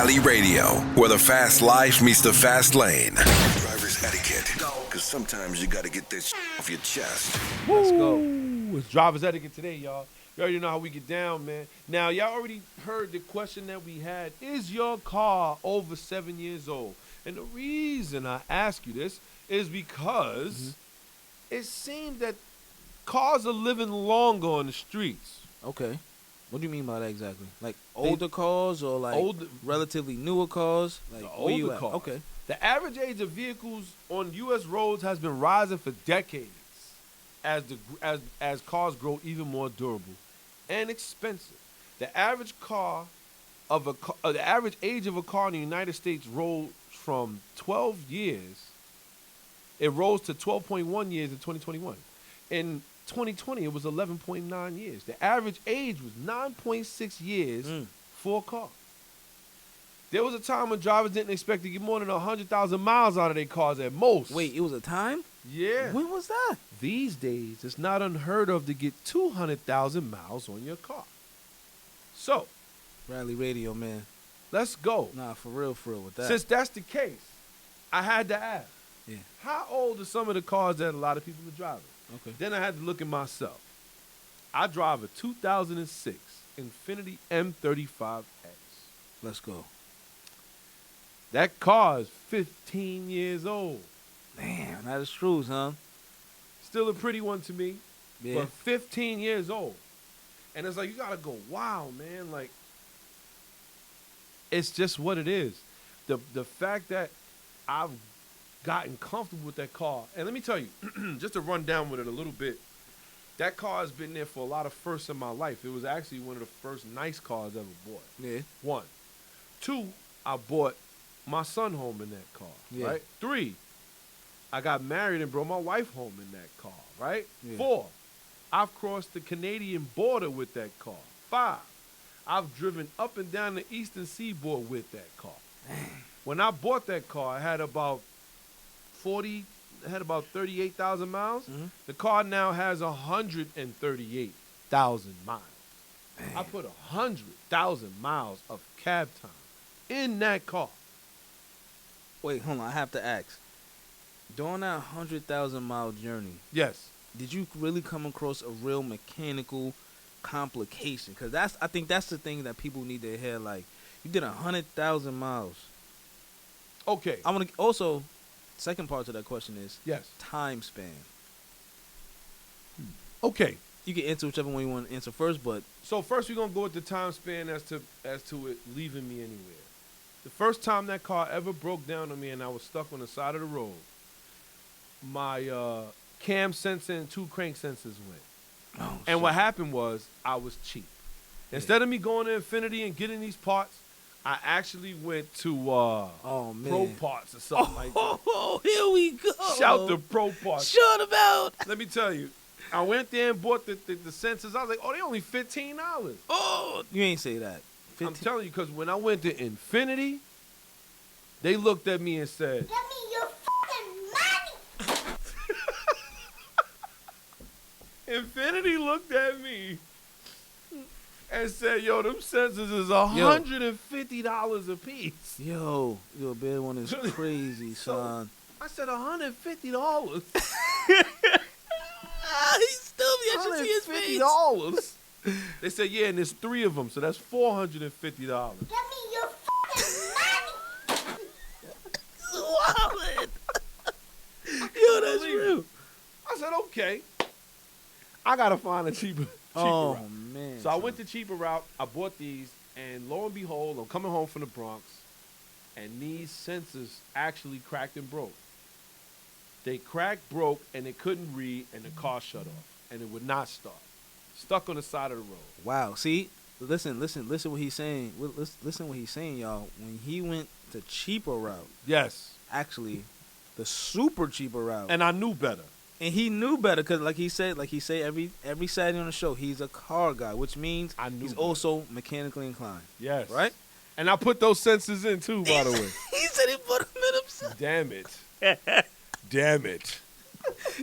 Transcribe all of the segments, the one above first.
Rally Radio, where the fast life meets the fast lane. Driver's etiquette, because sometimes you got to get this off your chest. Let's go. It's driver's etiquette today, y'all. You already know how we get down, man. Now, y'all already heard the question that we had. Is your car over 7 years old? And the reason I ask you this is because it seems that cars are living longer on the streets. Okay. What do you mean by that exactly? Like older cars or like relatively newer cars? Like the older cars. Okay. The average age of vehicles on U.S. roads has been rising for decades as cars grow even more durable and expensive. The average the average age of a car in the United States rose from 12 years. It rose to 12.1 years in 2021. In 2020, it was 11.9 years. The average age was 9.6 years for a car. There was a time when drivers didn't expect to get more than 100,000 miles out of their cars at most. Wait, it was a time? Yeah. When was that? These days, it's not unheard of to get 200,000 miles on your car. So, Rally Radio, man. let's go. Nah, for real with that. Since that's the case, I had to ask, how old are some of the cars that a lot of people are driving? Okay. Then I had to look at myself. I drive a 2006 Infiniti M35X. Let's go. That car is 15 years old. Damn, that is true, son. Still a pretty one to me, Yeah. but 15 years old. And it's like, you got to go, wow, man. Like, it's just what it is. The fact that I've gotten comfortable with that car. And let me tell you, just to run down with it a little bit, that car has been there for a lot of firsts in my life. It was actually one of the first nice cars I ever bought. Yeah. 1. 2, I bought my son home in that car, right? 3, I got married and brought my wife home in that car, right? Yeah. 4, I've crossed the Canadian border with that car. 5, I've driven up and down the eastern seaboard with that car. When I bought that car, I had about 38,000 miles. The car now has 138,000 miles. I put 100,000 miles of cab time in that car. Wait, hold on. I have to ask. During that 100,000 mile journey, Yes. did you really come across a real mechanical complication? Because I think that's the thing that people need to hear. Like, you did 100,000 miles. Okay. I want to also, second part to that question is Yes. time span. Okay. You can answer whichever one you want to answer first, but So first we're gonna go with the time span as to it leaving me anywhere. The first time that car ever broke down on me and I was stuck on the side of the road, my cam sensor and 2 crank sensors went. And what happened was I was cheap. Instead of me going to Infinity and getting these parts, I actually went to Pro Parts or something like that. Oh, here we go. Shout to Pro Parts. Shut about. Let me tell you, I went there and bought the sensors. I was like, oh, they only $15. Oh, you ain't say that. I'm telling you, because when I went to Infinity, they looked at me and said, Give me your fucking money! Infinity looked at me and said, yo, them sensors is $150 a piece. Yo, your bad one is crazy, son. I said, $150? He's still I should see his face. $150? They said, yeah, and there's 3 of them, so that's $450. Give me your fucking money! Wallet. Yo, that's real. I said, okay. I got to find a cheaper Oh, route. man. So I went the cheaper route. I bought these, and lo and behold, I'm coming home from the Bronx, and these sensors actually cracked and broke. They cracked, broke, and they couldn't read, and the car shut off, and it would not start. Stuck on the side of the road. Wow. See, listen what he's saying. Listen what he's saying, y'all. When he went the cheaper route, Yes. actually, the super cheaper route, And I knew better. and he knew better because, like he said every Saturday on the show, he's a car guy, which means I knew he's better. also mechanically inclined. Yes. Right? And I put those sensors in, too, by the way. He said he put them in himself. Damn it. Damn it.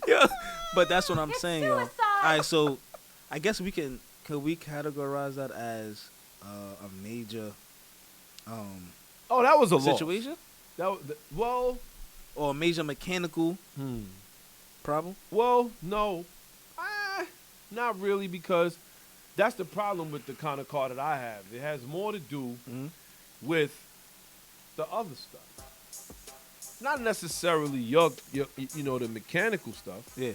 Yeah, but that's what I'm saying, yo. All suicide. right, so I guess could we categorize that as a major Oh, that was a loss. situation That was, well, or a major mechanical problem? well, no, not really, because that's the problem with the kind of car that I have. It has more to do with the other stuff, not necessarily your the mechanical stuff. Yeah.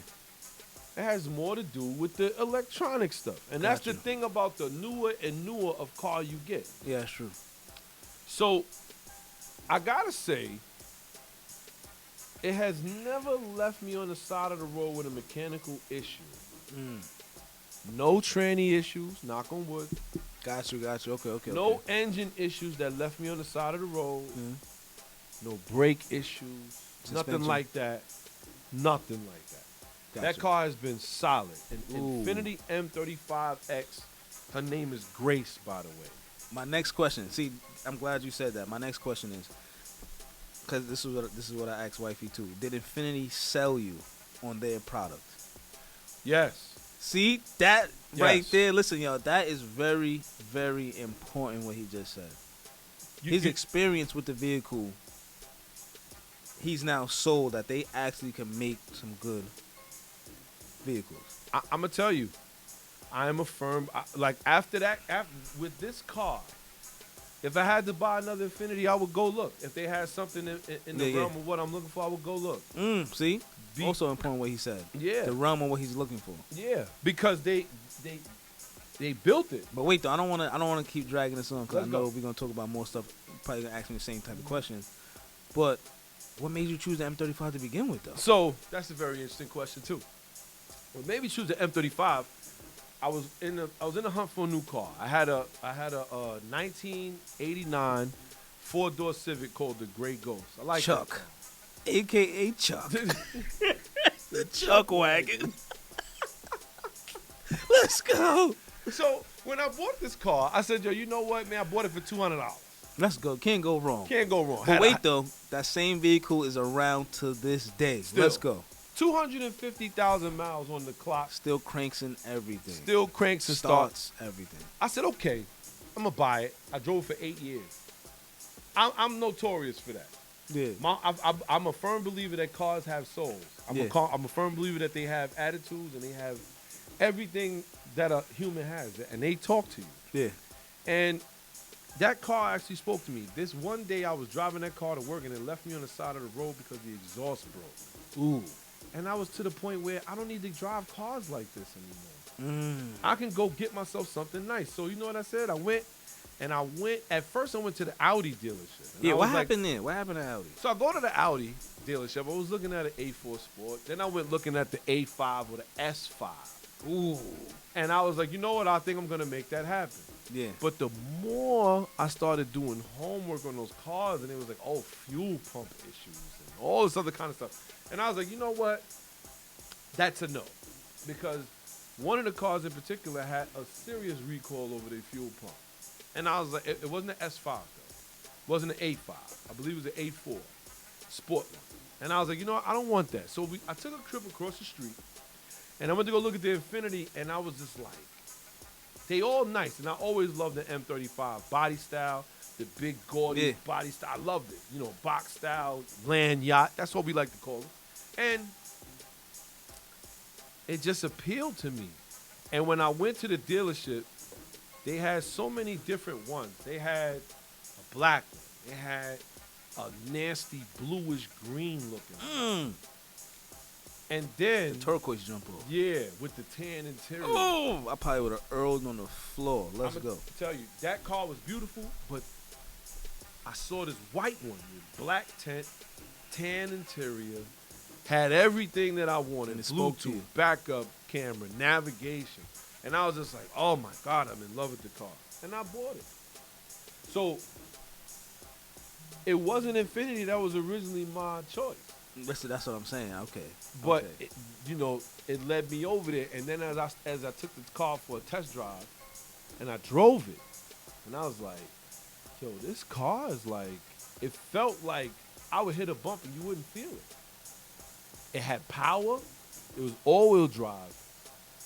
It has more to do with the electronic stuff, and that's the Gotcha. thing about the newer and newer of car you get. Yeah, that's true. So, I gotta say, it has never left me on the side of the road with a mechanical issue. No tranny issues, knock on wood. Got you. Okay. No okay. engine issues that left me on the side of the road. No brake issues. Nothing Suspension. like that. Nothing like that. That Gotcha. car has been solid. An Ooh. Infiniti M35X. Her name is Grace, by the way. My next question. See, I'm glad you said that. My next question is, because this is what I asked wifey too. Did Infinity sell you on their product? Yes. See that right Yes. there. Listen, y'all. That is very, very important. What he just said. His experience with the vehicle. He's now sold that they actually can make some good vehicles. I'm going to tell you. I am a firm, like after with this car, if I had to buy another Infiniti, I would go look. If they had something in the realm of what I'm looking for, I would go look. See? Also important what he said. Yeah. The realm of what he's looking for. Yeah, because they built it. But wait though, I don't want to keep dragging this on because I Let's know go. we're gonna talk about more stuff. You're probably gonna ask me the same type of questions. But what made you choose the M35 to begin with though? So that's a very interesting question too. Well, maybe choose the M35. I was in the hunt for a new car. I had a 1989 4-door Civic called the Gray Ghost. I like that Chuck, car. aka Chuck, the Chuck wagon. Let's go. So when I bought this car, I said, yo, you know what, man? I bought it for $200. Let's go. Can't go wrong. Can't go wrong. But wait though, that same vehicle is around to this day. Still. Let's go. 250,000 miles on the clock. Still cranks and everything. Still cranks and starts. Starts everything. I said, okay, I'm going to buy it. I drove for 8 years. I'm notorious for that. Yeah. I'm a firm believer that cars have souls. I'm a firm believer that they have attitudes and they have everything that a human has. And they talk to you. Yeah. And that car actually spoke to me. This one day I was driving that car to work and it left me on the side of the road because the exhaust broke. Ooh. And I was to the point where I don't need to drive cars like this anymore. I can go get myself something nice. So you know what I said? At first I went to the Audi dealership. And Yeah, I what was like- happened there? What happened to Audi? So I go to the Audi dealership. I was looking at an A4 Sport. Then I went looking at the A5 or the S5. Ooh. And I was like, you know what? I think I'm going to make that happen. Yeah. But the more I started doing homework on those cars, and it was like, oh, fuel pump issues and all this other kind of stuff. And I was like, you know what? That's a no. Because one of the cars in particular had a serious recall over their fuel pump. And I was like, it wasn't an S5, though. It wasn't an A5. I believe it was an A4 Sport one. And I was like, you know what? I don't want that. So I took a trip across the street, and I went to go look at the Infiniti, and I was just like, they all nice. And I always loved the M35 body style, the big gaudy body style. I loved it. You know, box style, land yacht. That's what we like to call it. And it just appealed to me. And when I went to the dealership, they had so many different ones. They had a black one. They had a nasty bluish green looking. And then Turquoise jump off. yeah, with the tan interior. Oh, I probably would have earled on the floor. Let's I'ma go. Tell you, that car was beautiful, but I saw this white one with black tint, tan interior, had everything that I wanted. And it spoke to Bluetooth, you. backup camera, navigation. And I was just like, oh my God, I'm in love with the car. And I bought it. So it wasn't Infiniti that was originally my choice. That's what I'm saying. Okay. But okay. it led me over there, and then as I took the car for a test drive, and I drove it, and I was like, yo, this car is like, it felt like I would hit a bump and you wouldn't feel it. It had power. It was all-wheel drive.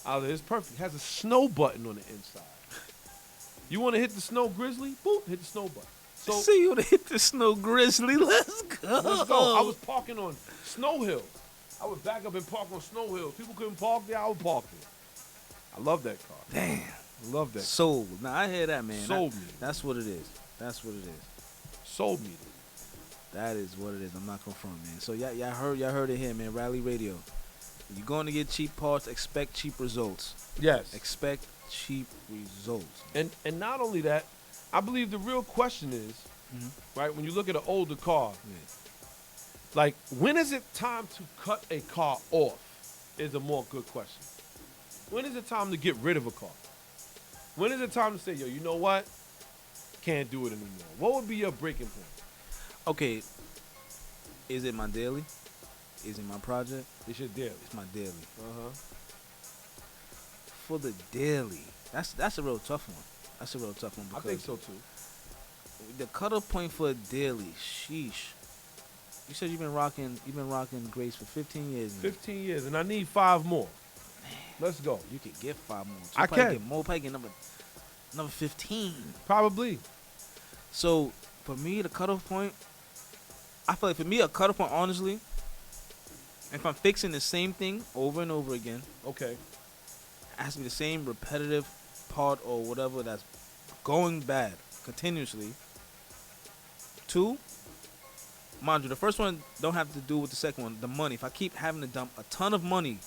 I was like, it's perfect. It has a snow button on the inside. You want to hit the snow grizzly? Boop, hit the snow button. So See you to hit the snow grizzly. Let's go. let's go. I was parking on Snow Hills. I would back up and park on Snow Hills. People couldn't park there. I would park there. I love that car. Damn. I love that. Sold. Now I hear that, man. Sold me. That's what it is. That's what it is. Sold me. That is what it is. I'm not gonna front, man. So y'all heard it here, man. Rally Radio. You're going to get cheap parts. Expect cheap results. Yes. Expect cheap results. And not only that, I believe the real question is, right, when you look at an older car, Yeah. like, when is it time to cut a car off is a more good question. When is it time to get rid of a car? When is it time to say, yo, you know what? Can't do it anymore. What would be your breaking point? Okay. Is it my daily? Is it my project? It's your daily. It's my daily. Uh-huh. For the daily, that's a real tough one. That's a real tough one. I Because think so, too. the cutoff point for a daily, sheesh. You said you've been rocking Grace for 15 years now. 15 years, and I need 5 more. Let's go. You could get 5 more. I probably can. Get more. Probably get number 15. Probably. So for me, the cutoff point, I feel like for me a cutoff point, honestly, if I'm fixing the same thing over and over again, Okay. it has to be the same repetitive part or whatever that's going bad continuously. 2, mind you, the first one don't have to do with the second one. The money. If I keep having to dump a ton of money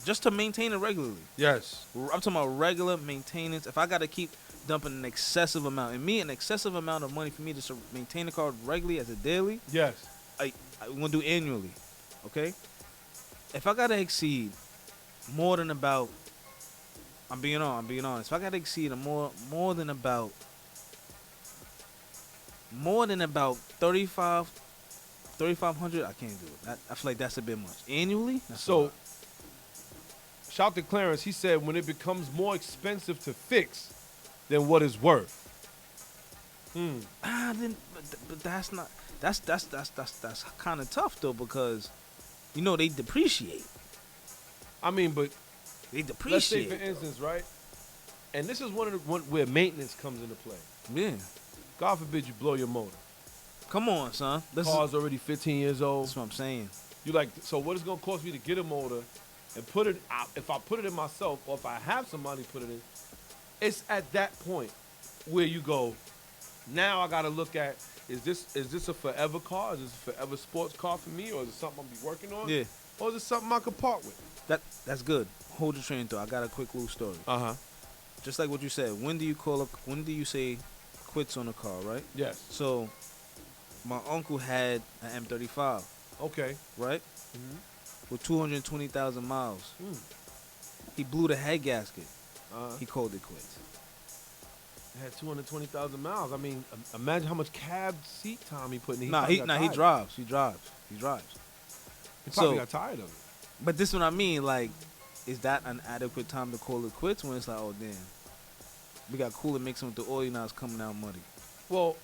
just to maintain it regularly, Yes. I'm talking about regular maintenance. If I got to keep dumping an excessive amount, and me, an excessive amount of money for me just to maintain the car regularly as a daily, Yes. I want to do annually, okay? If I got to exceed more than about, I'm being honest. If I got to exceed more than about 3,500, I can't do it. I feel like that's a bit much. Annually? That's a So, lot. shout to Clarence. He said when it becomes more expensive to fix than what it's worth. But that's not. That's kind of tough though, because you know they depreciate. I mean, but They let's say, depreciate. for instance, right? And this is one where maintenance comes into play. Yeah. God forbid you blow your motor. Come on, son. Car's already 15 years old. That's what I'm saying. You like, so what is it gonna cost me to get a motor and put it out? If I put it in myself, or if I have somebody put it in, it's at that point where you go, now I gotta look at, is this a forever car? Is this a forever sports car for me, or is it something I'll be working on? Yeah. Or is it something I could part with? That's good. Hold your train of thought. I got a quick little story. Uh-huh. Just like what you said. When do you say quits on a car, right? Yes. So my uncle had an M35, Okay. right? With 220,000 miles. Mm. He blew the head gasket. Uh-huh. He called it quits. It had 220,000 miles. I mean, imagine how much cab seat time he put in. He probably got tired. drives. He drives. He probably So- got tired of it. But this is what I mean. Like, is that an adequate time to call it quits when it's like, oh damn, we got cooler mixing with the oil, now it's coming out muddy? Well,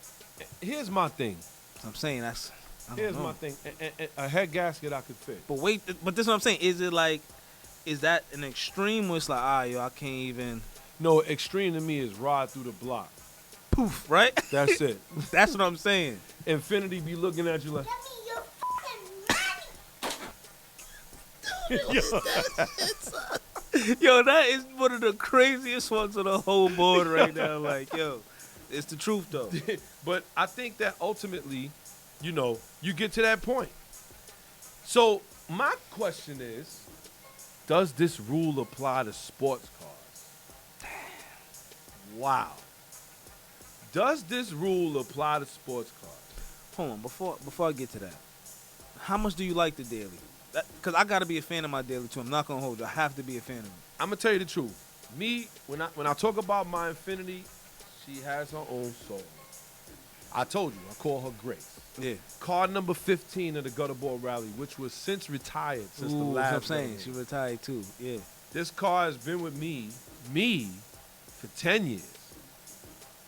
here's my thing. So I'm saying I don't Here's know. my thing. A head gasket I could fit. But wait, but this is what I'm saying. Is that an extreme where it's like, yo, I can't even No, extreme to me is ride through the block. poof, right? That's it. That's what I'm saying. Infinity be looking at you like, Give me your fucking money. Yo, that is one of the craziest ones on the whole board right now. Like, yo, it's the truth though. but I think that ultimately, you get to that point. So my question is, does this rule apply to sports cars? Wow. Does this rule apply to sports cars? Hold on, before I get to that, how much do you like the daily? Because I gotta be a fan of my daily too. I'm not gonna hold you. I have to be a fan of it. I'm gonna tell you the truth. Me, when I talk about my Infinity, she has her own soul. I told you, I call her Grace. Yeah. Car number 15 of the Gutterball Rally, which was since retired since the Ooh, last. that's what I'm saying. Gutterball. She retired too. Yeah. This car has been with me for 10 years.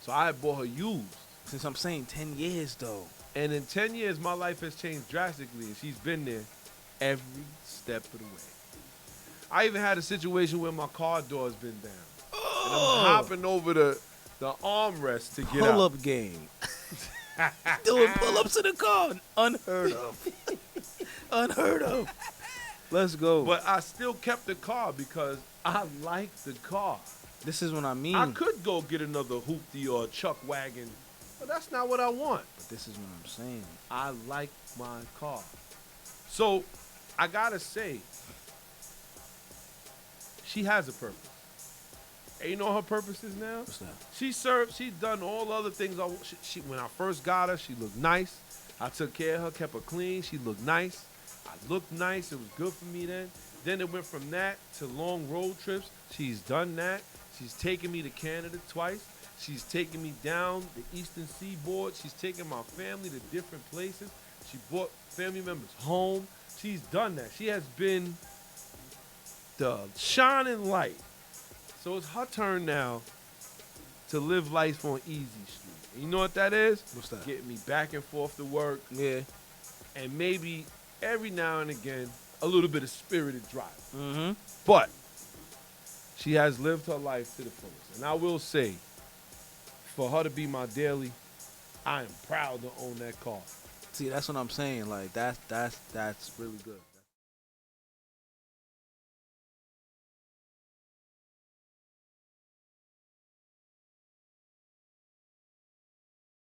So I had bought her used. Since I'm saying 10 years though. And in 10 years, my life has changed drastically, and she's been there every step of the way. I even had a situation where my car door's been down. And I'm hopping over the armrest to get out. Pull up game. Doing pull-ups in the car. Unheard of. Unheard of. Let's go. But I still kept the car because I like the car. This is what I mean. I could go get another hoopty or a chuck wagon, but that's not what I want. But this is what I'm saying. I like my car. So I gotta say, she has a purpose. And you know what her purpose is now? What's that? She's done all the other things. When I first got her, she looked nice. I took care of her, kept her clean. She looked nice. I looked nice. It was good for me then. Then it went from that to long road trips. She's done that. She's taken me to Canada twice. She's taken me down the eastern seaboard. She's taken my family to different places. She brought family members home. She's done that. She has been the shining light. So it's her turn now to live life on easy street. And you know what that is? What's that? Getting me back and forth to work, Yeah. and maybe every now and again a little bit of spirited driving. Mm-hmm. But she has lived her life to the fullest. And I will say, for her to be my daily, I am proud to own that car. See, that's what I'm saying. Like that's really good.